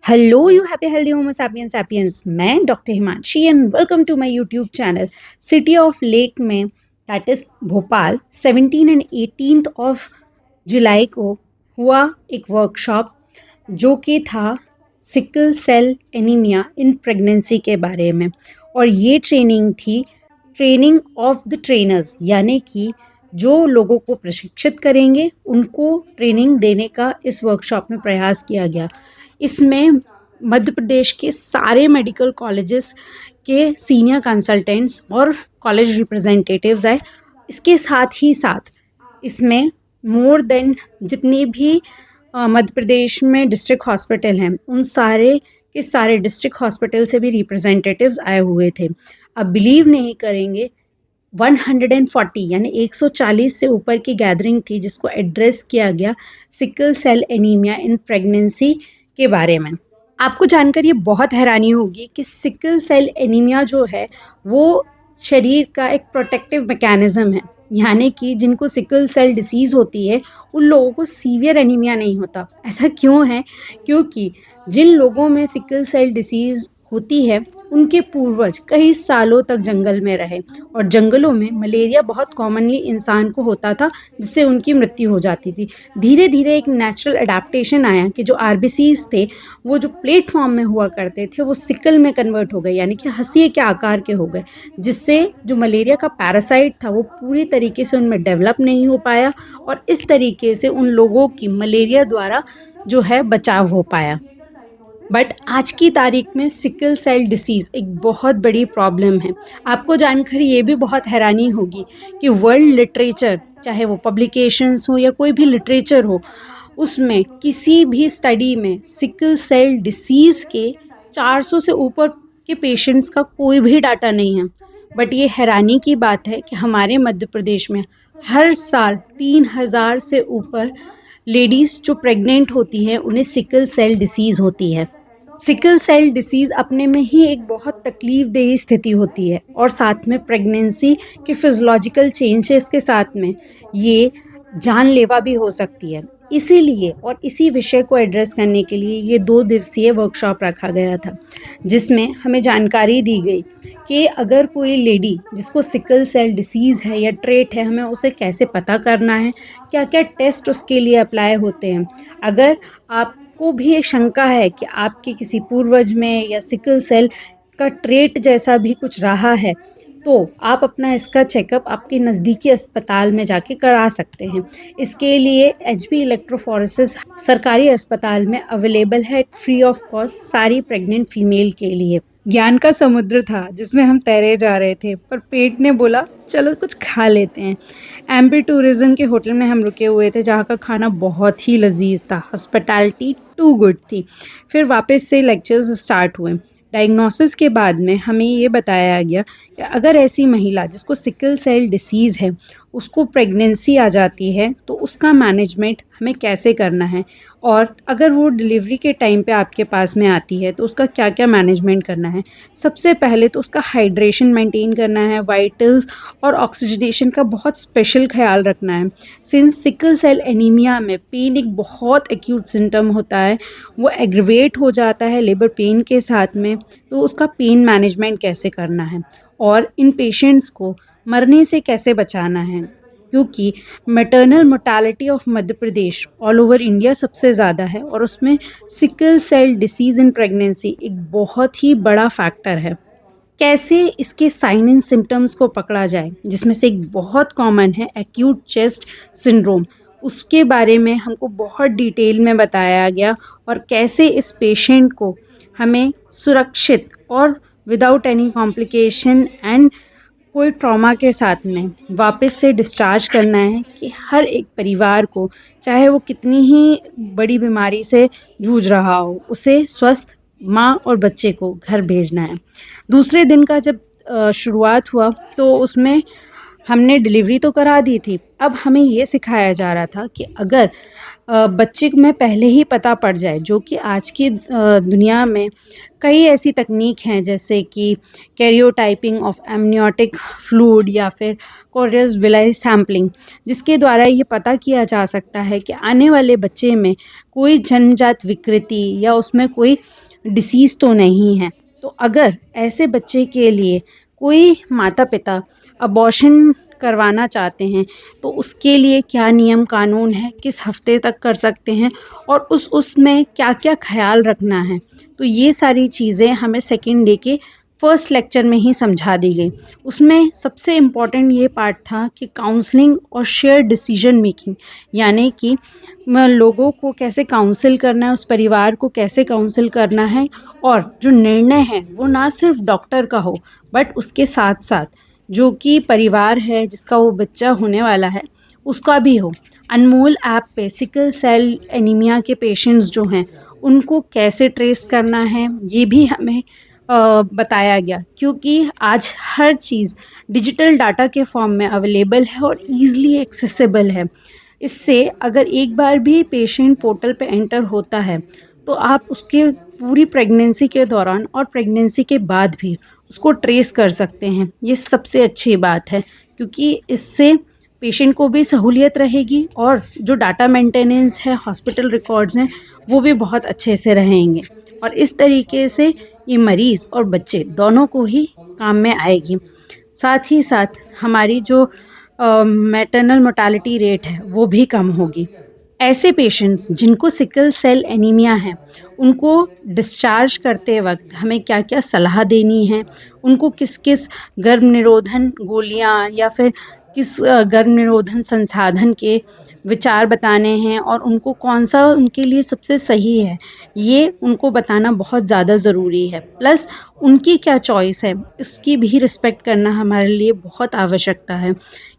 Hello you happy healthy homo sapiens sapiens. मैं doctor Himanshi and welcome to my YouTube channel. City of lake में that is Bhopal 17 and 18 of July को हुआ एक workshop जो कि था sickle cell anaemia in pregnancy के बारे में। और ये ट्रेनिंग थी ट्रेनिंग ऑफ द ट्रेनर्स, यानी कि जो लोगों को प्रशिक्षित करेंगे उनको ट्रेनिंग देने का इस वर्कशॉप में प्रयास किया गया। इसमें मध्य प्रदेश के सारे मेडिकल कॉलेजेस के सीनियर कंसल्टेंट्स और कॉलेज रिप्रेजेंटेटिव्स आए। इसके साथ ही साथ इसमें मोर देन जितनी भी मध्य प्रदेश में डिस्ट्रिक्ट हॉस्पिटल हैं उन सारे के सारे डिस्ट्रिक्ट हॉस्पिटल से भी रिप्रेजेंटेटिव्स आए हुए थे। अब बिलीव नहीं करेंगे, 140 यानी 140 से ऊपर की गैदरिंग थी जिसको एड्रेस किया गया sickle cell anaemia in pregnancy के बारे में। आपको जानकर ये बहुत हैरानी होगी कि सिकल सेल एनीमिया जो है वो शरीर का एक प्रोटेक्टिव मैकेनिज्म है, यानी कि जिनको सिकल सेल डिसीज़ होती है उन लोगों को सीवियर एनीमिया नहीं होता। ऐसा क्यों है? क्योंकि जिन लोगों में सिकल सेल डिसीज़ होती है उनके पूर्वज कई सालों तक जंगल में रहे और जंगलों में मलेरिया बहुत कॉमनली इंसान को होता था जिससे उनकी मृत्यु हो जाती थी। धीरे धीरे एक नेचुरल अडेप्टेशन आया कि जो आरबीसीज थे वो जो प्लेटफॉर्म में हुआ करते थे वो सिकल में कन्वर्ट हो गए, यानी कि हंसिए के आकार के हो गए, जिससे जो मलेरिया का पैरासाइट था वो पूरी तरीके से उनमें डेवलप नहीं हो पाया और इस तरीके से उन लोगों की मलेरिया द्वारा जो है बचाव हो पाया। बट आज की तारीख में सिकल सेल डिसीज़ एक बहुत बड़ी प्रॉब्लम है। आपको जानकर ये भी बहुत हैरानी होगी कि वर्ल्ड लिटरेचर, चाहे वो पब्लिकेशंस हो या कोई भी लिटरेचर हो, उसमें किसी भी स्टडी में सिकल सेल डिसीज़ के 400 से ऊपर के पेशेंट्स का कोई भी डाटा नहीं है। बट ये हैरानी की बात है कि हमारे मध्य प्रदेश में हर साल 3000 से ऊपर लेडीज़ जो प्रेग्नेंट होती हैं उन्हें सिकल सेल डिसीज़ होती है। सिकल सेल डिसीज़ अपने में ही एक बहुत तकलीफ़देह स्थिति होती है और साथ में प्रेगनेंसी के फिज़ियोलॉजिकल चेंजेस के साथ में ये जानलेवा भी हो सकती है। इसीलिए और इसी विषय को एड्रेस करने के लिए ये 2 दिवसीय वर्कशॉप रखा गया था, जिसमें हमें जानकारी दी गई कि अगर कोई लेडी जिसको सिकल सेल डिसीज़ है या ट्रेट है, हमें उसे कैसे पता करना है, क्या-क्या टेस्ट उसके लिए अप्लाई होते हैं। अगर आपको भी एक शंका है कि आपके किसी पूर्वज में या सिकल सेल का ट्रेट जैसा भी कुछ रहा है, तो आप अपना इसका चेकअप आपके नज़दीकी अस्पताल में जाके करा सकते हैं। इसके लिए एचबी इलेक्ट्रोफोरेसिस सरकारी अस्पताल में अवेलेबल है फ्री ऑफ कॉस्ट सारी प्रेग्नेंट फीमेल के लिए। ज्ञान का समुद्र था जिसमें हम तैरे जा रहे थे, पर पेट ने बोला चलो कुछ खा लेते हैं। एम्पी टूरिज्म के होटल में हम रुके हुए थे जहाँ का खाना बहुत ही लजीज था, हॉस्पिटैलिटी टू गुड थी। फिर वापस से लेक्चर्स स्टार्ट हुए। डायग्नोसिस के बाद में हमें ये बताया गया कि अगर ऐसी महिला जिसको सिकल सेल डिसीज़ है उसको प्रेगनेंसी आ जाती है तो उसका मैनेजमेंट हमें कैसे करना है, और अगर वो डिलीवरी के टाइम पे आपके पास में आती है तो उसका क्या क्या मैनेजमेंट करना है। सबसे पहले तो उसका हाइड्रेशन मेंटेन करना है, वाइटल्स और ऑक्सीजनेशन का बहुत स्पेशल ख्याल रखना है। सिंस सिकल सेल एनीमिया में पेन एक बहुत एक्यूट सिम्टम होता है, वो एग्रवेट हो जाता है लेबर पेन के साथ में, तो उसका पेन मैनेजमेंट कैसे करना है और इन पेशेंट्स को मरने से कैसे बचाना है, क्योंकि maternal mortality of Madhya Pradesh all over India सबसे ज़्यादा है और उसमें sickle cell disease in pregnancy एक बहुत ही बड़ा फैक्टर है। कैसे इसके साइन एंड सिम्टम्स को पकड़ा जाए, जिसमें से एक बहुत कॉमन है एक्यूट चेस्ट सिंड्रोम, उसके बारे में हमको बहुत डिटेल में बताया गया और कैसे इस पेशेंट को हमें सुरक्षित और विदाउट एनी कॉम्प्लिकेशन एंड कोई ट्रॉमा के साथ में वापस से डिस्चार्ज करना है कि हर एक परिवार को, चाहे वो कितनी ही बड़ी बीमारी से जूझ रहा हो, उसे स्वस्थ माँ और बच्चे को घर भेजना है। दूसरे दिन का जब शुरुआत हुआ तो उसमें हमने डिलीवरी तो करा दी थी, अब हमें ये सिखाया जा रहा था कि अगर बच्चे में पहले ही पता पड़ जाए, जो कि आज की दुनिया में कई ऐसी तकनीक हैं जैसे कि कैरियोटाइपिंग ऑफ एमनियोटिक फ्लूइड या फिर कोरियस विलाई सैम्पलिंग, जिसके द्वारा ये पता किया जा सकता है कि आने वाले बच्चे में कोई जन्मजात विकृति या उसमें कोई डिसीज़ तो नहीं है। तो अगर ऐसे बच्चे के लिए कोई माता-पिता अबॉर्शन करवाना चाहते हैं, तो उसके लिए क्या नियम कानून है, किस हफ़्ते तक कर सकते हैं और उसमें क्या-क्या ख़्याल रखना है। तो ये सारी चीज़ें हमें सेकंड डे के फर्स्ट लेक्चर में ही समझा दी गई। उसमें सबसे इम्पॉर्टेंट ये पार्ट था कि काउंसलिंग और शेयर डिसीजन मेकिंग, यानी कि लोगों को कैसे काउंसिल करना है, उस परिवार को कैसे काउंसिल करना है और जो निर्णय है वो ना सिर्फ डॉक्टर का हो बट उसके साथ साथ जो कि परिवार है जिसका वो बच्चा होने वाला है उसका भी हो। अनमोल ऐप पे सिकल सेल एनीमिया के पेशेंट्स जो हैं उनको कैसे ट्रेस करना है ये भी हमें बताया गया, क्योंकि आज हर चीज़ डिजिटल डाटा के फॉर्म में अवेलेबल है और ईज़िली एक्सेसिबल है। इससे अगर एक बार भी पेशेंट पोर्टल पे एंटर होता है तो आप उसके पूरी प्रेगनेंसी के दौरान और प्रेगनेंसी के बाद भी उसको ट्रेस कर सकते हैं। ये सबसे अच्छी बात है, क्योंकि इससे पेशेंट को भी सहूलियत रहेगी और जो डाटा मेंटेनेंस है, हॉस्पिटल रिकॉर्ड्स हैं, वो भी बहुत अच्छे से रहेंगे और इस तरीके से ये मरीज़ और बच्चे दोनों को ही काम में आएगी। साथ ही साथ हमारी जो मैटरनल मोर्टालिटी रेट है वो भी कम होगी। ऐसे पेशेंट्स जिनको सिकल सेल एनीमिया है उनको डिस्चार्ज करते वक्त हमें क्या-क्या सलाह देनी है, उनको किस-किस गर्भ निरोधन गोलियाँ या फिर किस गर्भ निरोधन संसाधन के विचार बताने हैं और उनको कौन-सा उनके लिए सबसे सही है, ये उनको बताना बहुत ज़्यादा ज़रूरी है। प्लस उनकी क्या चॉइस है, इसकी भी रिस्पेक्ट करना हमारे लिए बहुत आवश्यकता है,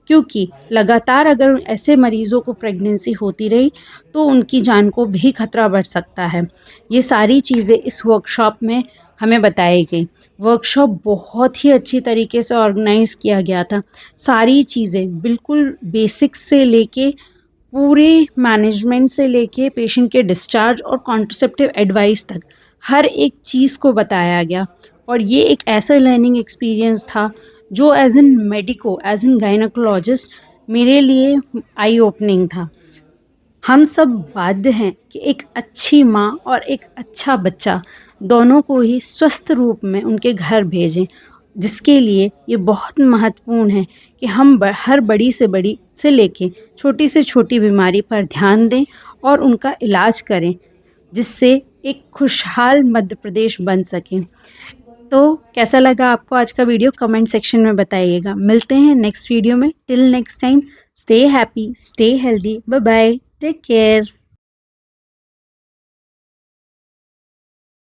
क्योंकि लगातार अगर ऐसे मरीज़ों को प्रेगनेंसी होती रही तो उनकी जान को भी खतरा बढ़ सकता है। ये सारी चीज़ें इस वर्कशॉप में हमें बताई गई। वर्कशॉप बहुत ही अच्छी तरीके से ऑर्गेनाइज़ किया गया था। सारी चीज़ें बिल्कुल बेसिक्स से लेके पूरे मैनेजमेंट से लेके पेशेंट के डिस्चार्ज और कॉन्ट्रासेप्टिव एडवाइस तक हर एक चीज़ को बताया गया और ये एक ऐसा लर्निंग एक्सपीरियंस था जो as an medico, as an gynaecologist मेरे लिए आई ओपनिंग था। हम सब बाध्य हैं कि एक अच्छी माँ और एक अच्छा बच्चा दोनों को ही स्वस्थ रूप में उनके घर भेजें, जिसके लिए ये बहुत महत्वपूर्ण है कि हम हर बड़ी से बड़ी से लेके छोटी से छोटी बीमारी पर ध्यान दें और उनका इलाज करें, जिससे एक खुशहाल मध्य प्रदेश बन सके। तो कैसा लगा आपको आज का वीडियो कमेंट सेक्शन में बताइएगा। मिलते हैं नेक्स्ट वीडियो में। Till next time, stay happy, stay healthy, bye bye, take care.